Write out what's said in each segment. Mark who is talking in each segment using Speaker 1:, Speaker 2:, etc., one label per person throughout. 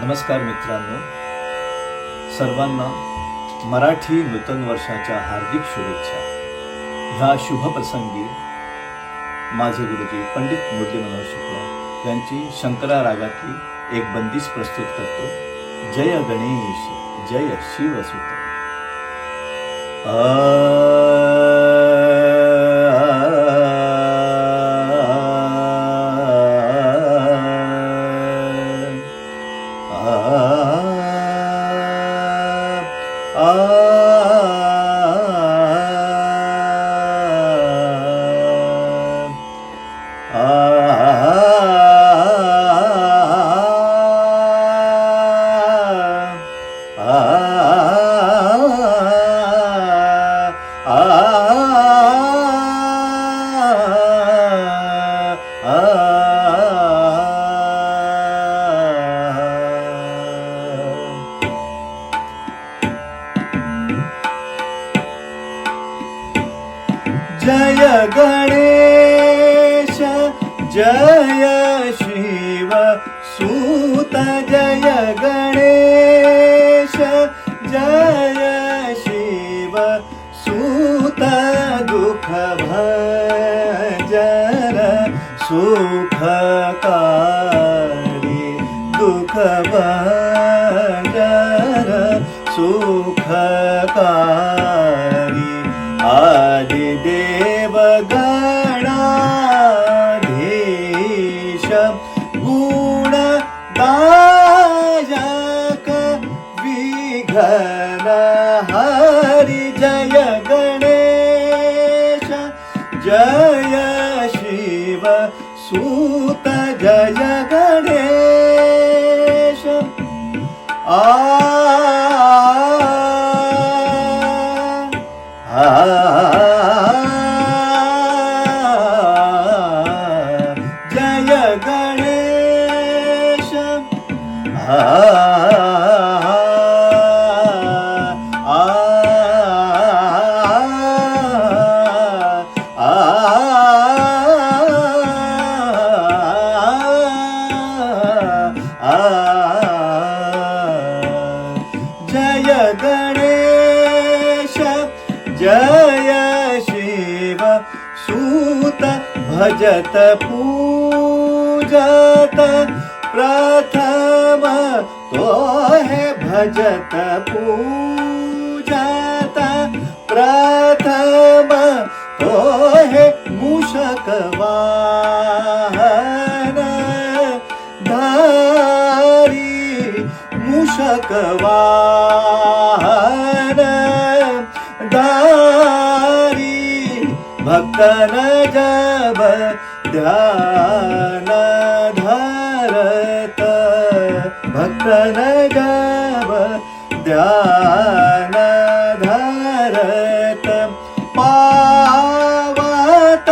Speaker 1: नमस्कार मित्रांनो, सर्वांना मराठी नूतन वर्षाच्या हार्दिक शुभेच्छा. ह्या शुभ प्रसंगी माझे गुरुजी पंडित मुरली मनोहर शुक्ला यांची शंकरा रागातली एक बंदिश प्रस्तुत करतो. जय गणेश जय शिवसुत. जय गणेश जय शिव सूत. जय गणेश जय शिव सूत. दुःख भंजन सुखकारी. दुःख भंजन सुखकारी. आदिदेव गणाधीश गुणदायक विघ्नहरि. जय गणेश जय शिव सूत. जय गणेश. जय गणेश. जय गणेश जय शिव सूत. भजत पूजत प्रथम तो है. भजत पूजत प्रथम तो है. मूषक वाहन धारी. मूषक वाहन धारी. भक्तन जब ध्यान धरत. भक्तन जब ध्यान धरत. पावत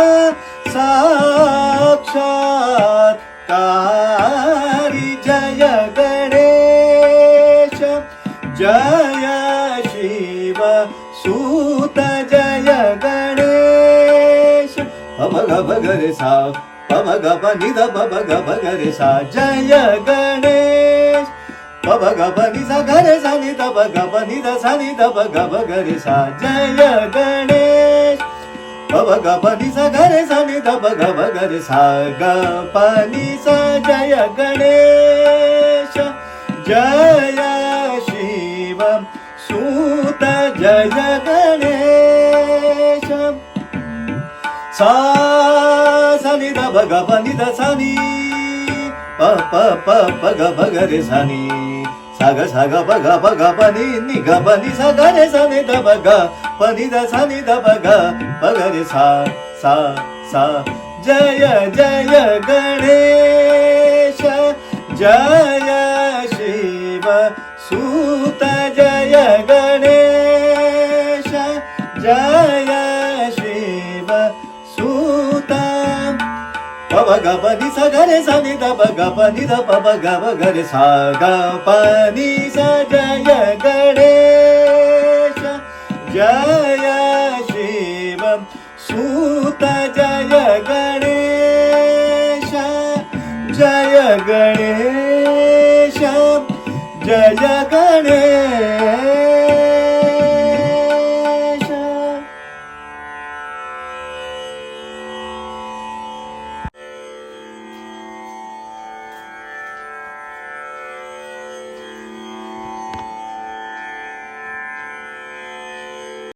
Speaker 1: साक्षात्कारी. जय गणेश जय शिव सूत. जय गणेश. पम ग ग रे सा पम ग प नि ध प ग ग रे सा. जय गणेश. पम ग प नि सा ग रे सा नि ध प ग प नि ध सा नि ध प ग ग रे सा. जय गणेश. पम ग प नि सा ग रे सा नि ध प ग रे सा ग प नि सा. जय गणेश जय शिव सूत. जय गणेश. सा सा नि ध प ग प नि ध सा नि प प प प ग प ग रे सा नि सा ग प ग नि नि ग प नि सा ग रे सा नि ध प ग प नि ध सा नि ध प ग रे सा सा सा. जय जय गणेश जय शिव सूत. जय गणेश जय शिव सूत. प ग प नि सा ग रे सा नि ध प ग प नि ध प ग रे सा ग प नि सा. जय गणेश जय शिव सूत. जय गणेश जय गणेश जय गणेश